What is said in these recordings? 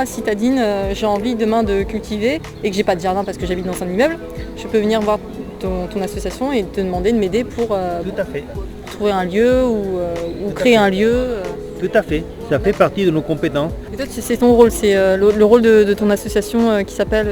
moi, citadine, j'ai envie demain de cultiver et que j'ai pas de jardin parce que j'habite dans un immeuble, je peux venir voir ton association et te demander de m'aider pour Tout à fait. trouver un lieu ou créer un lieu. Tout à fait. Ça fait partie de nos compétences. Et toi, c'est ton rôle, c'est le rôle de ton association qui s'appelle...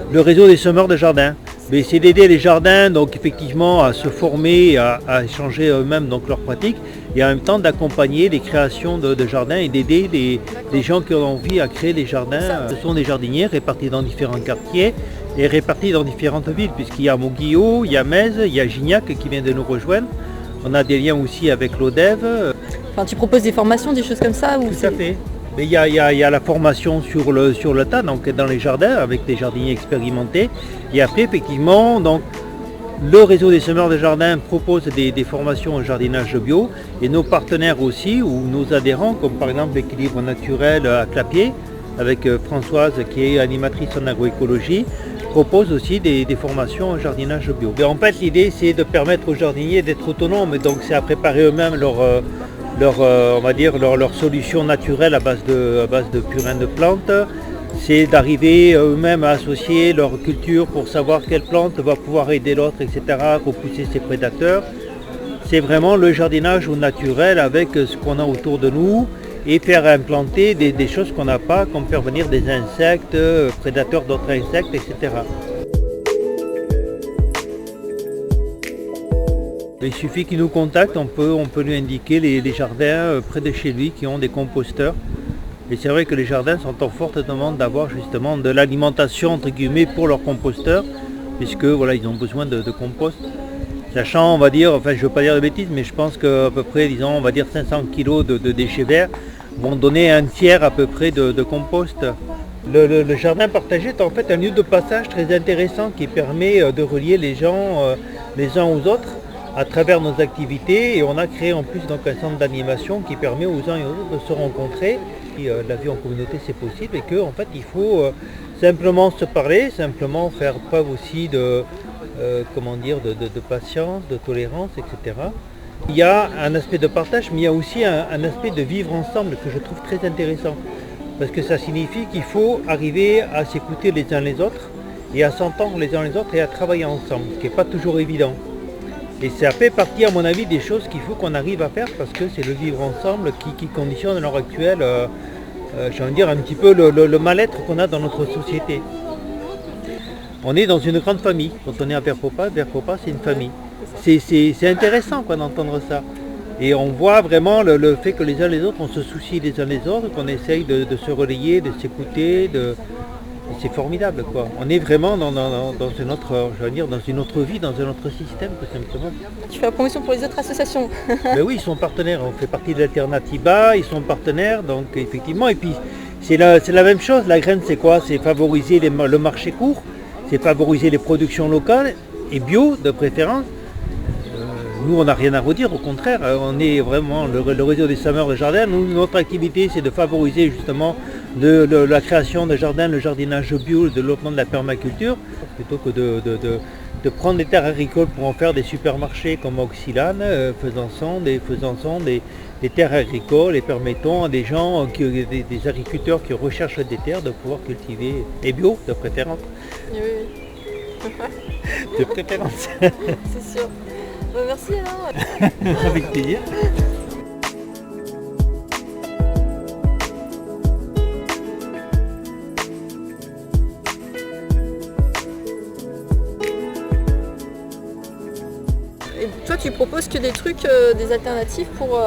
Le réseau des semeurs de jardins. Mais c'est d'aider les jardins donc effectivement à se former, à échanger eux-mêmes donc leurs pratiques et en même temps d'accompagner les créations de jardins et d'aider les gens qui ont envie à créer des jardins. Ce sont des jardiniers répartis dans différents quartiers et répartis dans différentes villes puisqu'il y a Montguillot, il y a Metz, il y a Gignac qui vient de nous rejoindre. On a des liens aussi avec l'ODEV. Enfin, tu proposes des formations, des choses comme ça ou Tout à fait. Mais il y a la formation sur le tas, donc dans les jardins, avec des jardiniers expérimentés. Et après, effectivement, donc, le réseau des semeurs de jardins propose des formations en jardinage bio. Et nos partenaires aussi, ou nos adhérents, comme par exemple l'équilibre naturel à Clapier, avec Françoise qui est animatrice en agroécologie, proposent aussi des formations en jardinage bio. Et en fait, l'idée, c'est de permettre aux jardiniers d'être autonomes. Donc, c'est à préparer eux-mêmes leur solution naturelle à base de purin de plantes. C'est d'arriver eux-mêmes à associer leur culture pour savoir quelle plante va pouvoir aider l'autre, etc., pour pousser ses prédateurs. C'est vraiment le jardinage au naturel avec ce qu'on a autour de nous et faire implanter des choses qu'on n'a pas, comme faire venir des insectes, prédateurs d'autres insectes, etc. Il suffit qu'il nous contacte, on peut lui indiquer les jardins près de chez lui qui ont des composteurs. Et c'est vrai que les jardins sont en forte demande d'avoir justement de l'alimentation entre guillemets pour leurs composteurs, puisque voilà, ils ont besoin de compost. Sachant, on va dire, enfin je ne veux pas dire de bêtises, mais je pense qu'à peu près, disons, on va dire 500 kg de déchets verts vont donner un tiers à peu près de compost. Le jardin partagé est en fait un lieu de passage très intéressant qui permet de relier les gens les uns aux autres à travers nos activités, et on a créé en plus donc un centre d'animation qui permet aux uns et aux autres de se rencontrer. Et, la vie en communauté c'est possible et qu'en fait il faut simplement se parler, simplement faire preuve aussi de patience, de tolérance, etc. Il y a un aspect de partage, mais il y a aussi un aspect de vivre ensemble que je trouve très intéressant. Parce que ça signifie qu'il faut arriver à s'écouter les uns les autres et à s'entendre les uns les autres et à travailler ensemble, ce qui n'est pas toujours évident. Et ça fait partie, à mon avis, des choses qu'il faut qu'on arrive à faire parce que c'est le vivre ensemble qui conditionne à l'heure actuelle, j'ai envie de dire, un petit peu le mal-être qu'on a dans notre société. On est dans une grande famille. Quand on est à Verpopa c'est une famille. C'est intéressant d'entendre ça. Et on voit vraiment le fait que les uns les autres, on se soucie les uns les autres, qu'on essaye de se relayer, de s'écouter, c'est formidable quoi. On est vraiment dans une autre vie, dans un autre système tout simplement. Tu fais la promotion pour les autres associations. Ben oui, ils sont partenaires, on fait partie de l'Alternativa, ils sont partenaires, donc effectivement, et puis c'est la même chose, la graine c'est quoi? C'est favoriser le marché court, c'est favoriser les productions locales et bio de préférence. Nous on n'a rien à redire, au contraire, on est vraiment le réseau des semeurs de jardin. Nous, notre activité c'est de favoriser justement la création de jardins, le jardinage bio, le développement de la permaculture, plutôt que de prendre des terres agricoles pour en faire des supermarchés comme Auxilane, faisant des terres agricoles et permettant à des gens, des agriculteurs qui recherchent des terres de pouvoir cultiver, et bio de préférence. Oui. De préférence. C'est sûr. Merci alors. Avec plaisir. Et toi tu proposes que des trucs, des alternatives pour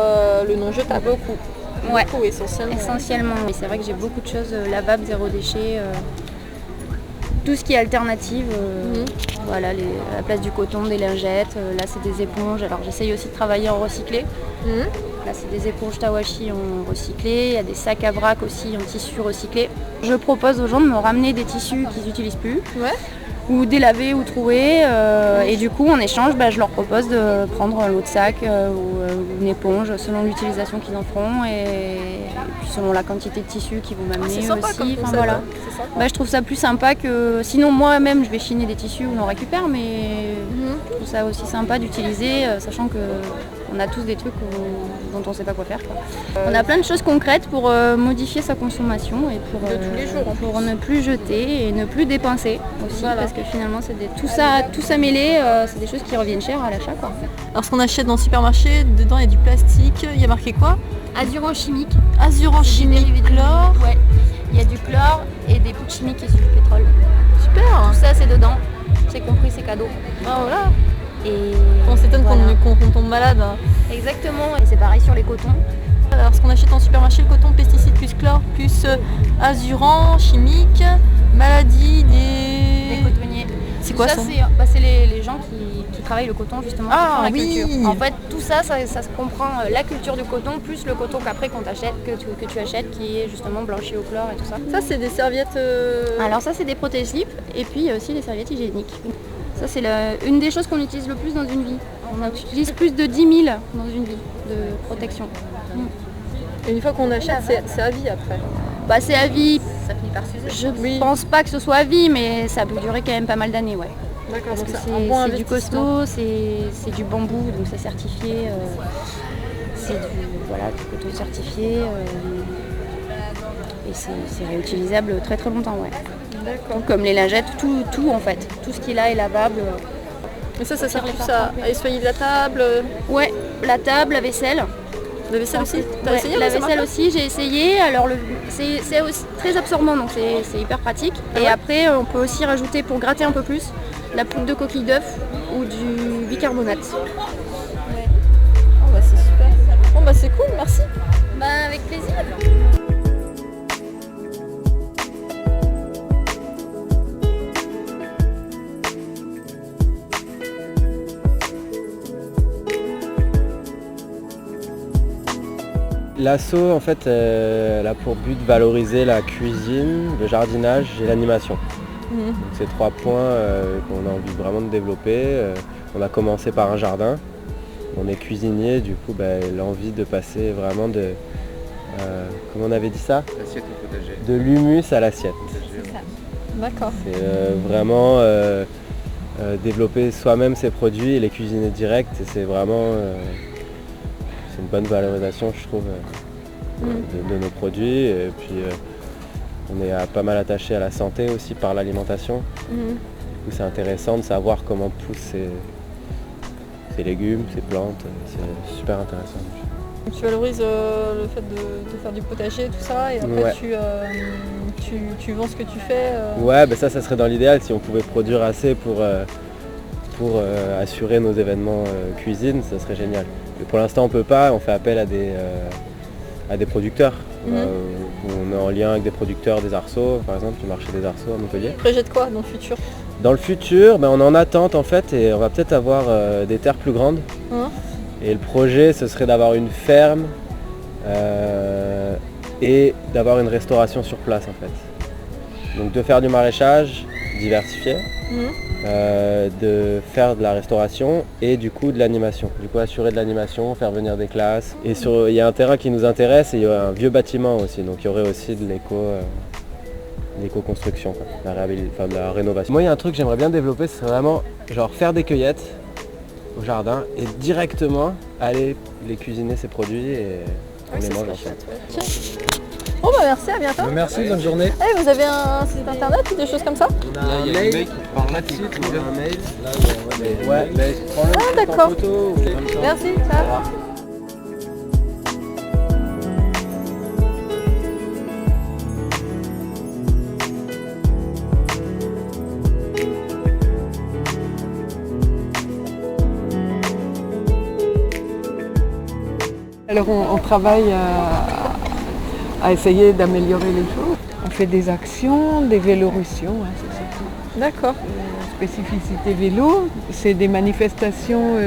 le non-jetable. Beaucoup. Ouais. Beaucoup essentiellement. Essentiellement, oui. C'est vrai que j'ai beaucoup de choses lavables, zéro déchet. Tout ce qui est alternative, voilà, à la place du coton, des lingettes, là c'est des éponges, alors j'essaye aussi de travailler en recyclé. Là c'est des éponges Tawashi en recyclé, il y a des sacs à vrac aussi en tissu recyclé. Je propose aux gens de me ramener des tissus qu'ils n'utilisent plus, ou délaver ou trouer, et du coup en échange je leur propose de prendre l'autre sac ou une éponge selon l'utilisation qu'ils en feront et puis selon la quantité de tissu qu'ils vont m'amener aussi. Enfin, voilà. Je trouve ça plus sympa que sinon moi-même je vais chiner des tissus où on en récupère, mais je trouve ça aussi sympa d'utiliser, sachant que on a tous des trucs dont on ne sait pas quoi faire, quoi. On a plein de choses concrètes pour modifier sa consommation et pour, De tous les jours, en pour plus. ne plus jeter et ne plus dépenser aussi, Voilà. parce que finalement tout ça mêlé, c'est des choses qui reviennent cher à l'achat, quoi. Alors ce qu'on achète dans le supermarché, dedans il y a du plastique, il y a marqué quoi? Azurant chimique. Azurant chimique, chlore. Ouais. Il y a du chlore et des poudres chimiques issues du pétrole. Super. Tout ça c'est dedans, c'est compris, c'est cadeau. Ah voilà. Et On s'étonne voilà. qu'on tombe malade. Hein. Exactement, et c'est pareil sur les cotons. Alors ce qu'on achète en supermarché, le coton, pesticides plus chlore plus azurant chimique, maladie Les des... cotonniers. C'est quoi ça? C'est les gens qui travaillent le coton justement, qui Ah, font la oui. culture. En fait, tout ça se comprend la culture du coton plus le coton qu'après qu'on t'achète, que tu achètes, qui est justement blanchi au chlore et tout ça. Ça c'est des serviettes... Alors ça c'est des protège-slips et puis aussi les serviettes hygiéniques. Ça c'est une des choses qu'on utilise le plus dans une vie. On utilise plus de 10 000 dans une vie de protection. Et une fois qu'on achète, c'est à vie après. Bah c'est à vie. Ça finit par s'user. Je pense pas que ce soit à vie, mais ça peut durer quand même pas mal d'années, ouais. D'accord, Parce donc que c'est un bon c'est du investissement. costaud, c'est du bambou, donc c'est certifié. C'est du coton certifié. Et c'est réutilisable très très longtemps, ouais. D'accord. Comme les lingettes, tout en fait. Tout ce qui est là est lavable. Mais ça sert les plus faire à essuyer de la table. Ouais, la table, la vaisselle. La vaisselle aussi. T'as Ouais, essayé la ça marche vaisselle aussi, j'ai essayé. Alors c'est aussi très absorbant, donc c'est hyper pratique. Et après, on peut aussi rajouter, pour gratter un peu plus, la poudre de coquille d'œuf ou du bicarbonate. Oh, bah, c'est super. Bon bah c'est cool, merci. Bah avec plaisir. L'asso, en fait, elle a pour but de valoriser la cuisine, le jardinage et l'animation. Mhm. Donc, c'est 3 points qu'on a envie vraiment de développer. On a commencé par un jardin. On est cuisinier, du coup, l'envie de passer vraiment de... comment on avait dit ça? L'assiette au potager. De l'humus à l'assiette. D'accord. C'est vraiment développer soi-même ses produits et les cuisiner direct. Et c'est vraiment... c'est une bonne valorisation, je trouve, de nos produits. Et puis on est pas mal attaché à la santé aussi par l'alimentation. Mhm. Du coup, c'est intéressant de savoir comment poussent ces légumes, ces plantes. C'est super intéressant. Donc, tu valorises le fait de faire du potager, tout ça, et après Ouais. tu vends ce que tu fais. Ouais, ça serait dans l'idéal si on pouvait produire assez pour assurer nos événements cuisine, ça serait génial. Mais pour l'instant on peut pas, on fait appel à des producteurs. Mhm. On est en lien avec des producteurs des arceaux, par exemple, du marché des arceaux à Montpellier. Projet de quoi dans le futur? Dans le futur, on est en attente en fait et on va peut-être avoir des terres plus grandes. Hein? Et le projet ce serait d'avoir une ferme et d'avoir une restauration sur place en fait. Donc de faire du maraîchage diversifié. Mhm. De faire de la restauration et du coup de l'animation. Du coup assurer de l'animation, faire venir des classes. Et il y a un terrain qui nous intéresse et il y a un vieux bâtiment aussi, donc il y aurait aussi de l'éco-construction, de la rénovation. Moi il y a un truc que j'aimerais bien développer, c'est vraiment genre faire des cueillettes au jardin et directement aller les cuisiner ces produits et on les mange ensemble. Tiens. Bon bah merci, à bientôt. Merci, bonne journée. Eh, vous avez un site internet ou des choses comme ça? Il y a un mail qui parle là-dessus, on a un mail. Là, Ouais, mais prends-le, Ah, en d'accord. photo ou comme ça. Merci, ciao. Alors on travaille à essayer d'améliorer les choses. On fait des actions, des vélorutions, c'est ça. D'accord. Spécificité vélo, c'est des manifestations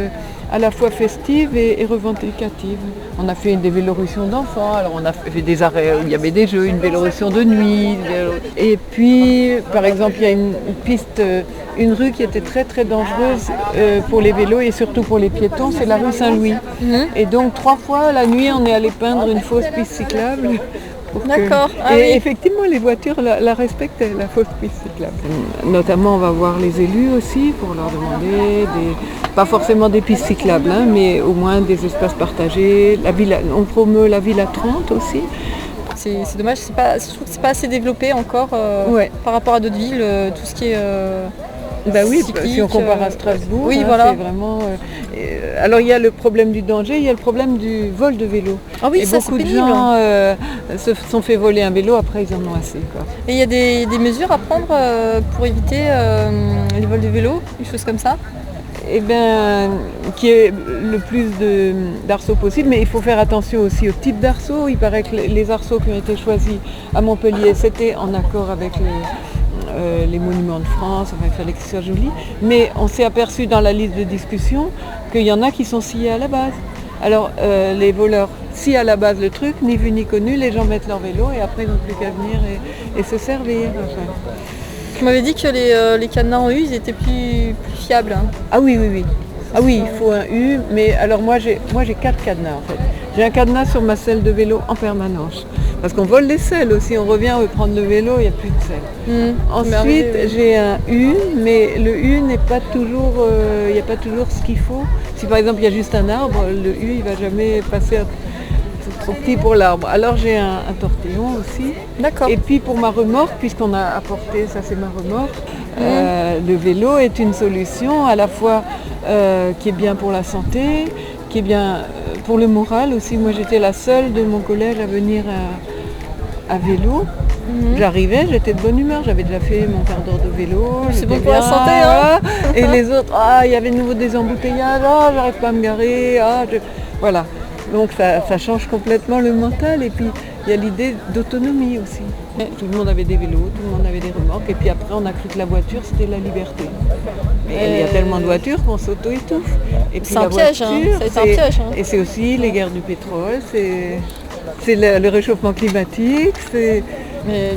à la fois festives et revendicatives. On a fait des vélorutions d'enfants, alors on a fait des arrêts où il y avait des jeux, une vélorution de nuit. Et puis par exemple il y a une piste, une rue qui était très très dangereuse pour les vélos et surtout pour les piétons, c'est la rue Saint-Louis. Mhm. Et donc 3 fois la nuit on est allé peindre une fausse piste cyclable pour que- D'accord. Ah et oui. effectivement, les voitures la respectent, la fausse piste cyclable. Notamment, on va voir les élus aussi pour leur demander pas forcément des pistes cyclables, hein, mais au moins des espaces partagés. On promeut la ville à 30 aussi. C'est dommage, je trouve que c'est pas assez développé encore Ouais. par rapport à d'autres villes, tout ce qui est Bah oui, cyclique, si on compare à Strasbourg, oui, hein, voilà. c'est vraiment. Alors il y a le problème du danger, il y a le problème du vol de vélo. Ah oui, et ça c'est beaucoup de pénible. gens se sont fait voler un vélo, après ils en ont assez, quoi. Et il y a des mesures à prendre pour éviter les vols de vélo, des choses comme ça. Eh bien, qui est le plus d'arceaux possible, mais il faut faire attention aussi au type d'arceaux. Il paraît que les arceaux qui ont été choisis à Montpellier, c'était en accord avec les monuments de France, enfin, il fallait que ce soit joli. Mais on s'est aperçu dans la liste de discussion qu'il y en a qui sont sciés à la base. Alors les voleurs scient à la base le truc, ni vu ni connu, les gens mettent leur vélo et après ils n'ont plus qu'à venir et se servir. Enfin. Vous m'avez dit que les cadenas en U, ils étaient plus fiables. Hein. Ah oui, oui, oui. Ah oui, il faut un U, mais alors moi j'ai 4 cadenas en fait. J'ai un cadenas sur ma selle de vélo en permanence. Parce qu'on vole des selles aussi, on revient, on veut prendre le vélo, il n'y a plus de selle. Ensuite, j'ai un U, mais le U n'est pas toujours, il n'y a pas toujours ce qu'il faut. Si par exemple il y a juste un arbre, le U il ne va jamais passer trop petit pour l'arbre. Alors j'ai un tortillon aussi. D'accord. Et puis pour ma remorque, puisqu'on a apporté, ça c'est ma remorque, le vélo est une solution à la fois qui est bien pour la santé, qui est bien pour le moral aussi. Moi j'étais la seule de mon collège à venir à vélo. J'arrivais, j'étais de bonne humeur, j'avais déjà fait mon quart d'heure de vélo. C'est bon j'étais pour la bien, santé, hein. Et les autres, il y avait de nouveau des embouteillages, j'arrive pas à me garer, voilà. Donc ça change complètement le mental et puis il y a l'idée d'autonomie aussi. Tout le monde avait des vélos, tout le monde avait des remorques et puis après on a cru que la voiture c'était la liberté. Mais il y a tellement de voitures qu'on s'auto-étouffe. Et puis C'est un piège, hein. Ça a été un piège. Hein. Et c'est aussi les guerres du pétrole, c'est le réchauffement climatique, mais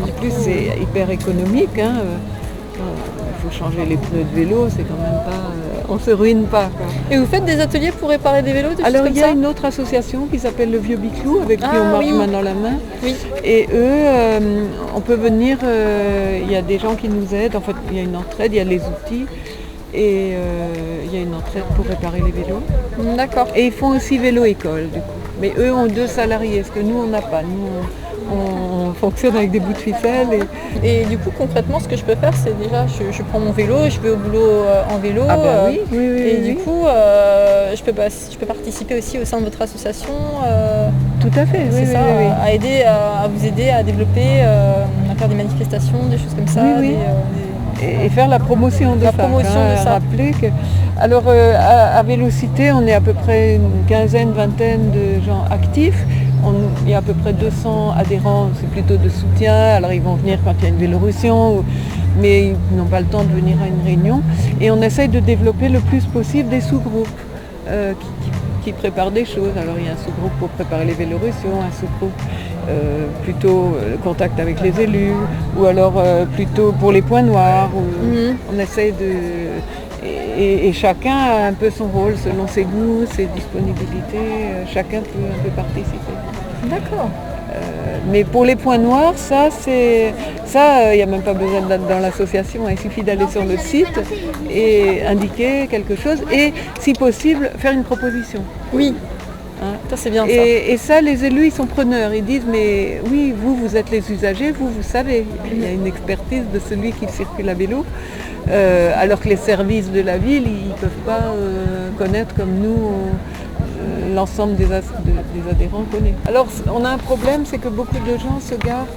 du plus c'est hyper économique. Hein. Il faut changer les pneus de vélo, c'est quand même pas... on se ruine pas, quoi. Et vous faites des ateliers pour réparer des vélos, des Alors choses il y comme a ça une autre association qui s'appelle le Vieux Biclou, avec qui on marche oui. main dans la main. Oui. Et eux, on peut venir, il y a des gens qui nous aident, en fait il y a une entraide, il y a les outils. Et il y a une entraide pour réparer les vélos. D'accord. Et ils font aussi vélo-école, du coup. Mais eux ont 2 salariés, ce que nous on n'a pas. Nous on fonctionne avec des bouts de ficelle. Et du coup concrètement ce que je peux faire c'est déjà je prends mon vélo, je vais au boulot en vélo. Ah bah oui, oui, Et oui, du oui. coup je peux participer aussi au sein de votre association. Tout à fait, C'est oui, ça, oui, oui. à vous aider à développer, à faire des manifestations, des choses comme ça. Oui, oui. Et faire la promotion de La ça. promotion hein, de ça. Rappeler que... Alors à Vélocité, on est à peu près une quinzaine, vingtaine de gens actifs. Il y a à peu près 200 adhérents, c'est plutôt de soutien. Alors ils vont venir quand il y a une Vélorussion, mais ils n'ont pas le temps de venir à une réunion. Et on essaye de développer le plus possible des sous-groupes qui préparent des choses. Alors il y a un sous-groupe pour préparer les Vélorussions, un sous-groupe plutôt contact avec les élus, ou alors plutôt pour les points noirs. On essaye de... Et chacun a un peu son rôle selon ses goûts, ses disponibilités. Chacun peut un peu participer. D'accord. Mais pour les points noirs, il n'y a même pas besoin d'être dans l'association. Il suffit d'aller sur le site et indiquer quelque chose et, si possible, faire une proposition. Oui. Hein. Ça c'est bien ça. Et ça, les élus, ils sont preneurs. Ils disent, mais oui, vous êtes les usagers, vous savez. Et puis, il y a une expertise de celui qui circule à vélo. Alors que les services de la ville, ils ne peuvent pas connaître comme nous l'ensemble des adhérents connaît. Alors on a un problème, c'est que beaucoup de gens se garent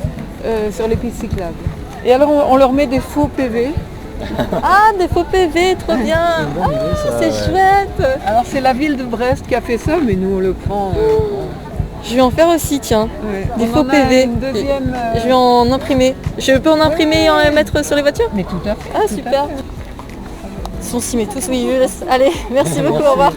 sur les pistes cyclables. Et alors on leur met des faux PV. Ah, des faux PV, trop bien. C'est chouette. Alors c'est la ville de Brest qui a fait ça, mais nous on le prend. Je vais en faire aussi, tiens. Ouais. Des On faux en a PV. une deuxième, Je vais en imprimer. Je peux en imprimer et en mettre sur les voitures? Mais tout à fait. Ah, super. Ils sont si, mais tous, oui, je laisse. Allez, merci beaucoup, au revoir.